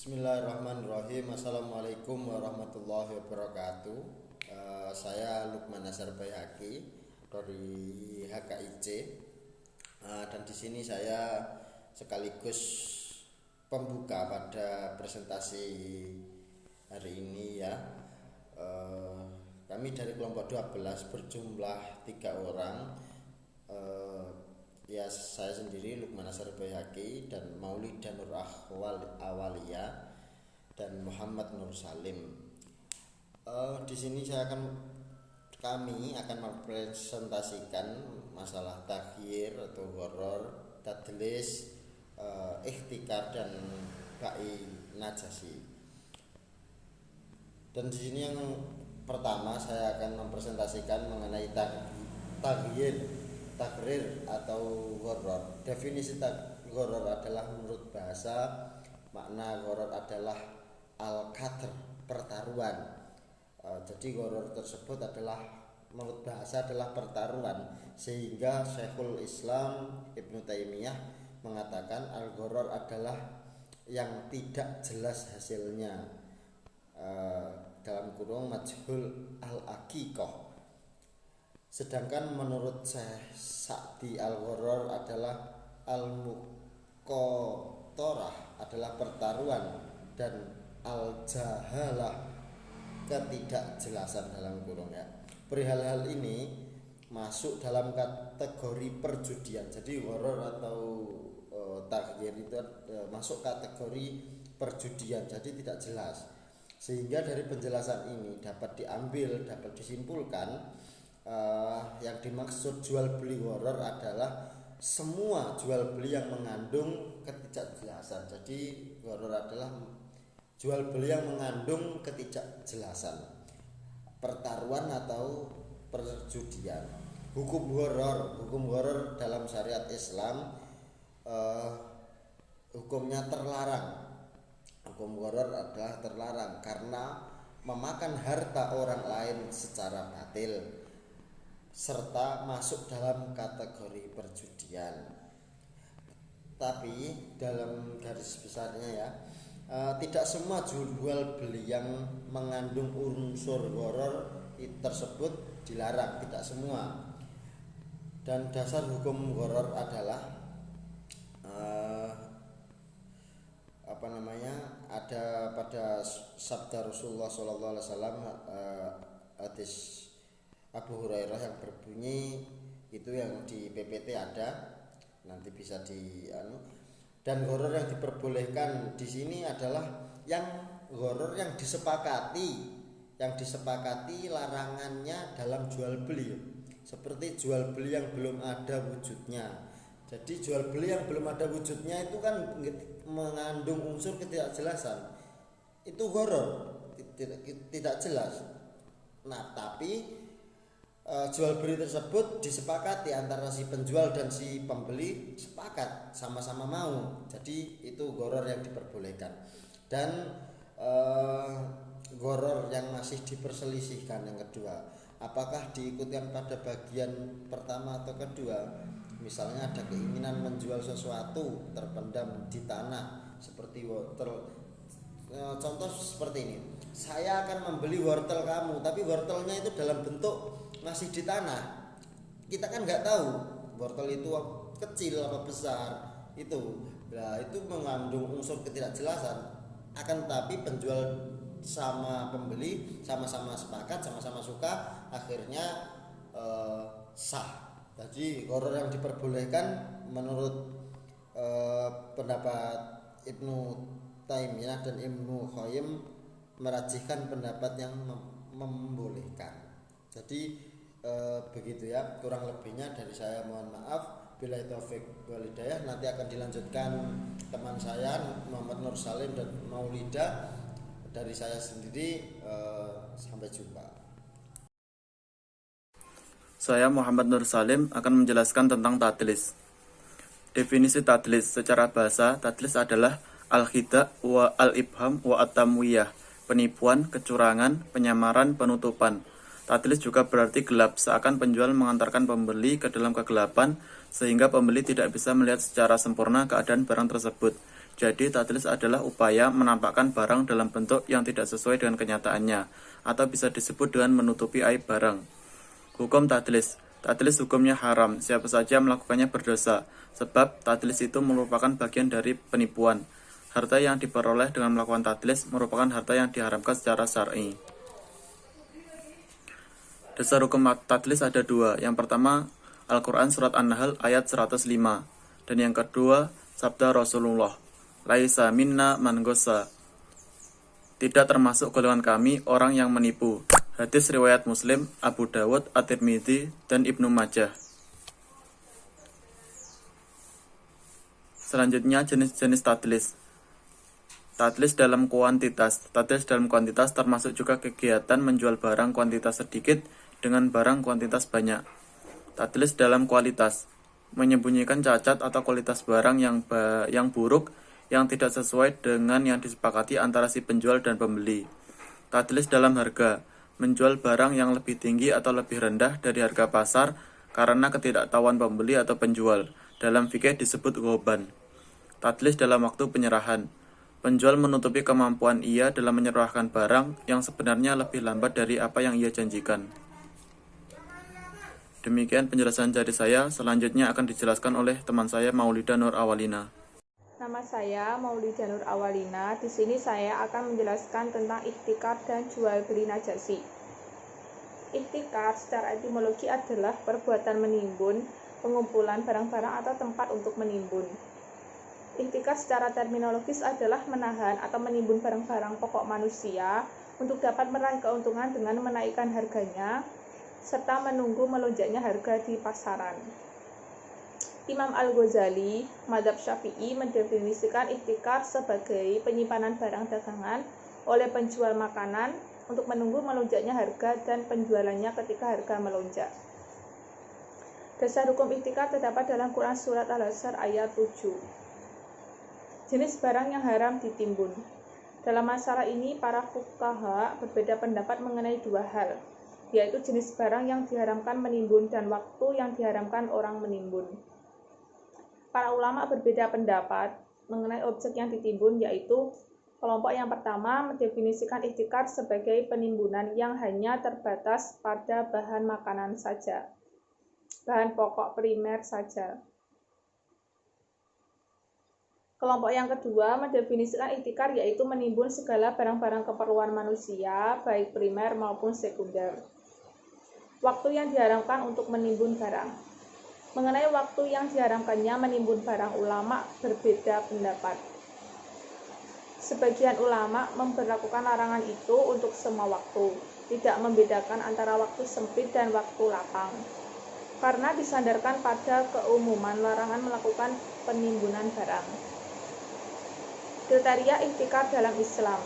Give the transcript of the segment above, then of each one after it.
Bismillahirrahmanirrahim. Assalamualaikum warahmatullahi wabarakatuh. Saya Lukman Nazar Baihaqi dari HKIC. Dan di sini saya sekaligus pembuka pada presentasi hari ini ya. Kami dari kelompok 12 berjumlah 3 orang. Ya, saya sendiri Lukman Nazar Baihaqi dan Maulidah Nur Awaliyah dan Muhammad Nur Salim. Di sini kami akan mempresentasikan masalah takhir atau horor, tadlis, ikhtikar dan ba'i najasi. Dan di sini yang pertama saya akan mempresentasikan mengenai takrir atau horor. Definisi horor adalah menurut bahasa, makna horor adalah al-qatr, pertaruhan. Jadi horor tersebut adalah menurut bahasa adalah pertaruhan, sehingga Syekhul Islam Ibnu Taimiyah mengatakan al-horor adalah yang tidak jelas hasilnya, dalam kurung majhul al-haqiqah. Sedangkan menurut Syekh Sa'di al-horor adalah al-muqatarah adalah pertaruhan, dan al-jahalah ketidakjelasan dalam kurung ya. Perihal hal ini masuk dalam kategori perjudian. Jadi horor atau takhir itu masuk kategori perjudian, jadi tidak jelas. Sehingga dari penjelasan ini dapat disimpulkan yang dimaksud jual beli horor adalah semua jual beli yang mengandung ketidakjelasan. Jadi horor adalah jual beli yang mengandung ketidakjelasan, pertaruhan atau perjudian. Hukum horor dalam syariat Islam hukumnya terlarang. Hukum horor adalah terlarang karena memakan harta orang lain secara batil serta masuk dalam kategori perjudian. Tapi dalam garis besarnya ya, tidak semua jual beli yang mengandung unsur horor tersebut dilarang, tidak semua. Dan dasar hukum horor adalah ada pada sabda Rasulullah SAW, hadis Abu Hurairah yang berbunyi itu yang di PPT ada, nanti bisa dan horor yang diperbolehkan di sini adalah yang horor yang disepakati larangannya dalam jual beli, seperti jual beli yang belum ada wujudnya. Jadi jual beli yang belum ada wujudnya itu kan mengandung unsur ketidakjelasan, itu horor, tidak jelas. Nah, tapi jual beli tersebut disepakati antara si penjual dan si pembeli, sepakat sama-sama mau, jadi itu horor yang diperbolehkan. Dan horor yang masih diperselisihkan yang kedua, apakah diikutkan pada bagian pertama atau kedua. Misalnya ada keinginan menjual sesuatu terpendam di tanah seperti wortel. Contoh seperti ini, saya akan membeli wortel kamu, tapi wortelnya itu dalam bentuk masih di tanah. Kita kan nggak tahu wortel itu kecil apa besar itu. Nah, itu mengandung unsur ketidakjelasan. Akan tetapi penjual sama pembeli sama-sama sepakat, sama-sama suka, akhirnya sah. Jadi horor yang diperbolehkan menurut pendapat Ibnu Taimiyah dan Ibnu Qayyim merajihkan pendapat yang membolehkan. Jadi begitu ya, kurang lebihnya dari saya mohon maaf. Billahi taufik wal hidayah. Nanti akan dilanjutkan teman saya Muhammad Nur Salim dan Maulidah. Dari saya sendiri, sampai jumpa. Saya Muhammad Nur Salim akan menjelaskan tentang tadlis. Definisi tadlis secara bahasa, tadlis adalah al-khida' wa al-ibham wa at-tamwiyah, penipuan, kecurangan, penyamaran, penutupan. Tadlis juga berarti gelap, seakan penjual mengantarkan pembeli ke dalam kegelapan sehingga pembeli tidak bisa melihat secara sempurna keadaan barang tersebut. Jadi, tadlis adalah upaya menampakkan barang dalam bentuk yang tidak sesuai dengan kenyataannya, atau bisa disebut dengan menutupi aib barang. Hukum tadlis. Tadlis hukumnya haram, siapa saja melakukannya berdosa, sebab tadlis itu merupakan bagian dari penipuan. Harta yang diperoleh dengan melakukan tadlis merupakan harta yang diharamkan secara syar'i. Dasar hukum tadlis ada dua. Yang pertama, Al-Quran Surat An-Nahl ayat 105. Dan yang kedua, sabda Rasulullah, Laisa minna man gossa. Tidak termasuk golongan kami orang yang menipu. Hadis riwayat Muslim, Abu Dawud, At-Tirmidzi, dan Ibnu Majah. Selanjutnya jenis-jenis tadlis. Tadlis dalam kuantitas. Tadlis dalam kuantitas termasuk juga kegiatan menjual barang kuantitas sedikit dengan barang kuantitas banyak. Tadlis dalam kualitas. Menyembunyikan cacat atau kualitas barang yang buruk yang tidak sesuai dengan yang disepakati antara si penjual dan pembeli. Tadlis dalam harga. Menjual barang yang lebih tinggi atau lebih rendah dari harga pasar karena ketidaktahuan pembeli atau penjual. Dalam fikih disebut ghoban. Tadlis dalam waktu penyerahan. Penjual menutupi kemampuan ia dalam menyerahkan barang yang sebenarnya lebih lambat dari apa yang ia janjikan. Demikian penjelasan dari saya. Selanjutnya akan dijelaskan oleh teman saya Maulida Nur Awalina. Nama saya Maulida Nur Awalina. Di sini saya akan menjelaskan tentang ihtikar dan jual beli najasi. Ihtikar secara etimologi adalah perbuatan menimbun, pengumpulan barang-barang atau tempat untuk menimbun. Ihtikar secara terminologis adalah menahan atau menimbun barang-barang pokok manusia untuk dapat meraih keuntungan dengan menaikkan harganya, serta menunggu melonjaknya harga di pasaran. Imam Al-Ghazali, Madzhab Syafi'i, mendefinisikan ihtikar sebagai penyimpanan barang dagangan oleh penjual makanan untuk menunggu melonjaknya harga dan penjualannya ketika harga melonjak. Dasar hukum ihtikar terdapat dalam Quran Surat Al-Hasyr ayat 7. Jenis barang yang haram ditimbun. Dalam masalah ini, para fuqaha berbeda pendapat mengenai dua hal, yaitu jenis barang yang diharamkan menimbun dan waktu yang diharamkan orang menimbun. Para ulama berbeda pendapat mengenai objek yang ditimbun, yaitu kelompok yang pertama mendefinisikan ihtikar sebagai penimbunan yang hanya terbatas pada bahan makanan saja, bahan pokok primer saja. Kelompok yang kedua mendefinisikan ihtikar yaitu menimbun segala barang-barang keperluan manusia, baik primer maupun sekunder. Waktu yang diharamkan untuk menimbun barang. Mengenai waktu yang diharamkannya menimbun barang, ulama berbeda pendapat. Sebagian ulama memberlakukan larangan itu untuk semua waktu, tidak membedakan antara waktu sempit dan waktu lapang, karena disandarkan pada keumuman larangan melakukan penimbunan barang. Kriteria ihtikar dalam Islam.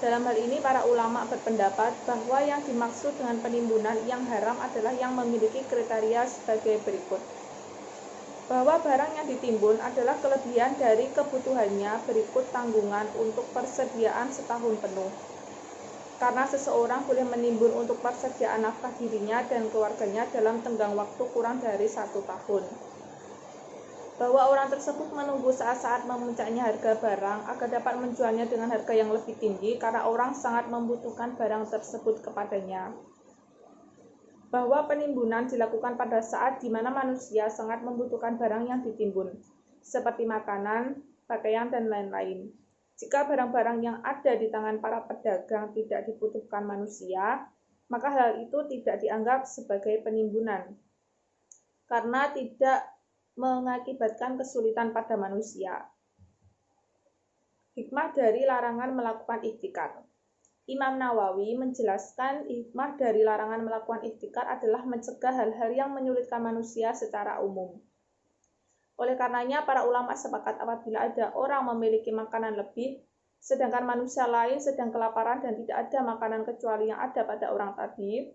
Dalam hal ini, para ulama berpendapat bahwa yang dimaksud dengan penimbunan yang haram adalah yang memiliki kriteria sebagai berikut. Bahwa barang yang ditimbun adalah kelebihan dari kebutuhannya berikut tanggungan untuk persediaan setahun penuh. Karena seseorang boleh menimbun untuk persediaan nafkah dirinya dan keluarganya dalam tenggang waktu kurang dari 1 tahun. Bahwa orang tersebut menunggu saat-saat memuncaknya harga barang agar dapat menjualnya dengan harga yang lebih tinggi karena orang sangat membutuhkan barang tersebut kepadanya. Bahwa penimbunan dilakukan pada saat di mana manusia sangat membutuhkan barang yang ditimbun, seperti makanan, pakaian, dan lain-lain. Jika barang-barang yang ada di tangan para pedagang tidak dibutuhkan manusia, maka hal itu tidak dianggap sebagai penimbunan, karena tidak mengakibatkan kesulitan pada manusia. Hikmah dari larangan melakukan ihtikar. Imam Nawawi menjelaskan hikmah dari larangan melakukan ihtikar adalah mencegah hal-hal yang menyulitkan manusia secara umum. Oleh karenanya, para ulama sepakat apabila ada orang memiliki makanan lebih, sedangkan manusia lain sedang kelaparan dan tidak ada makanan kecuali yang ada pada orang tadi,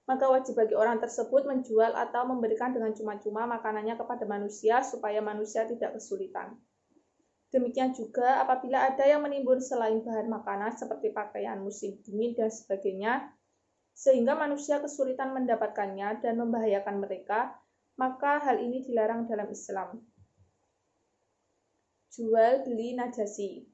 maka wajib bagi orang tersebut menjual atau memberikan dengan cuma-cuma makanannya kepada manusia supaya manusia tidak kesulitan. Demikian juga apabila ada yang menimbun selain bahan makanan seperti pakaian musim dingin dan sebagainya, sehingga manusia kesulitan mendapatkannya dan membahayakan mereka, maka hal ini dilarang dalam Islam. Jual beli najasi.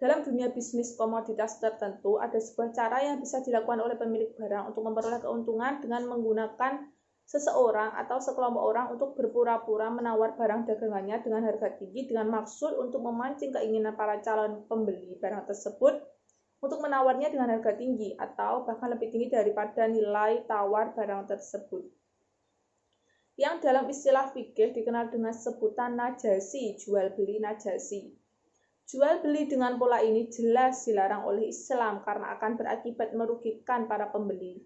Dalam dunia bisnis komoditas tertentu, ada sebuah cara yang bisa dilakukan oleh pemilik barang untuk memperoleh keuntungan dengan menggunakan seseorang atau sekelompok orang untuk berpura-pura menawar barang dagangannya dengan harga tinggi dengan maksud untuk memancing keinginan para calon pembeli barang tersebut untuk menawarnya dengan harga tinggi atau bahkan lebih tinggi daripada nilai tawar barang tersebut. Yang dalam istilah fikih dikenal dengan sebutan najasi, jual beli najasi. Jual beli dengan pola ini jelas dilarang oleh Islam karena akan berakibat merugikan para pembeli.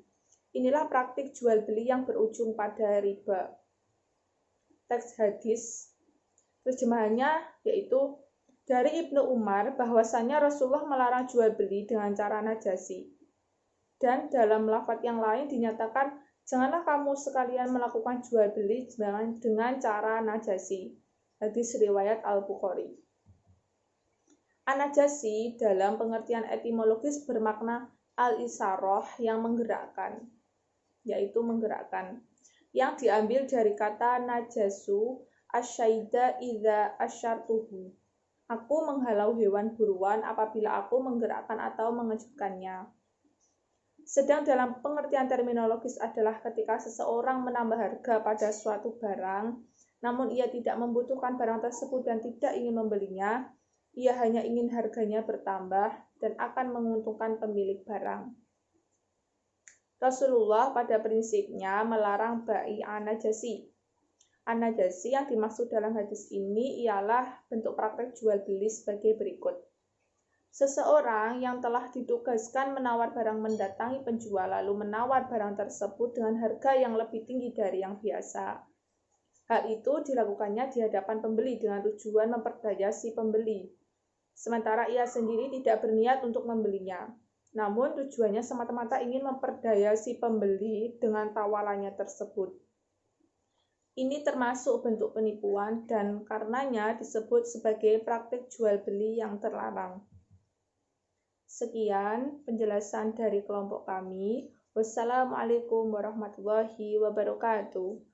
Inilah praktik jual beli yang berujung pada riba. Teks hadis terjemahannya yaitu dari Ibnu Umar bahwasanya Rasulullah melarang jual beli dengan cara najasi. Dan dalam lafaz yang lain dinyatakan, janganlah kamu sekalian melakukan jual beli dengan cara najasi. Hadis riwayat Al-Bukhari. An-najasi dalam pengertian etimologis bermakna al-isarah yang menggerakkan, yaitu menggerakkan, yang diambil dari kata najasu asyaida idza asyartuhu. Aku menghalau hewan buruan apabila aku menggerakkan atau mengejutkannya. Sedang dalam pengertian terminologis adalah ketika seseorang menambah harga pada suatu barang, namun ia tidak membutuhkan barang tersebut dan tidak ingin membelinya. Ia hanya ingin harganya bertambah dan akan menguntungkan pemilik barang. Rasulullah pada prinsipnya melarang bai an-najasi. An-najasi yang dimaksud dalam hadis ini ialah bentuk praktek jual beli sebagai berikut. Seseorang yang telah ditugaskan menawar barang mendatangi penjual lalu menawar barang tersebut dengan harga yang lebih tinggi dari yang biasa. Hal itu dilakukannya di hadapan pembeli dengan tujuan memperdaya si pembeli. Sementara ia sendiri tidak berniat untuk membelinya. Namun tujuannya semata-mata ingin memperdaya si pembeli dengan tawarannya tersebut. Ini termasuk bentuk penipuan dan karenanya disebut sebagai praktik jual beli yang terlarang. Sekian penjelasan dari kelompok kami. Wassalamualaikum warahmatullahi wabarakatuh.